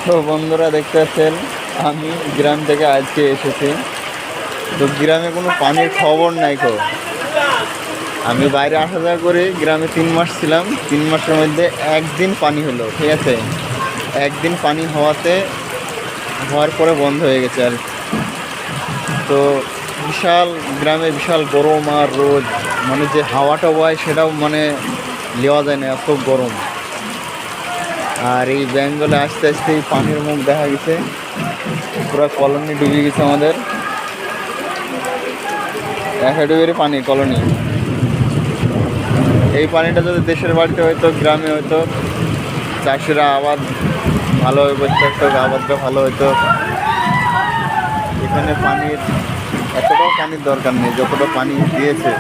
তো বন্ধুরা দেখতে পাচ্ছেন আমি গ্রাম থেকে আজকে এসেছি। তো গ্রামে কোনো পানির খবর নাই গো। আমি বাইরে আসা যাওয়া করে গ্রামে 3 মাস ছিলাম। 3 মাসের মধ্যে একদিন পানি হলো, ঠিক আছে। একদিন পানি হওয়ার পরে বন্ধ হয়ে গেছে আর। তো বিশাল গ্রামে বিশাল গরম আর রোদ, মানে যে হাওয়াটা বয় সেটাও মানে নেওয়া যায় না, এত গরম। আর এই বেঙ্গলে আস্তে আস্তে এই পানির মুখ দেখা গেছে, পুরো কলোনি ডুবে গেছে আমাদের। 1 হাঁটুর পানি কলোনি। এই পানিটা যদি দেশের বাড়িতে হয়তো, গ্রামে হয়তো, চাষিরা আবাদ ভালোভাবে করতে পারতো, আবাদটা ভালো হতো। এখানে পানির এতটাও পানির দরকার নেই যতটা পানি দিয়েছে।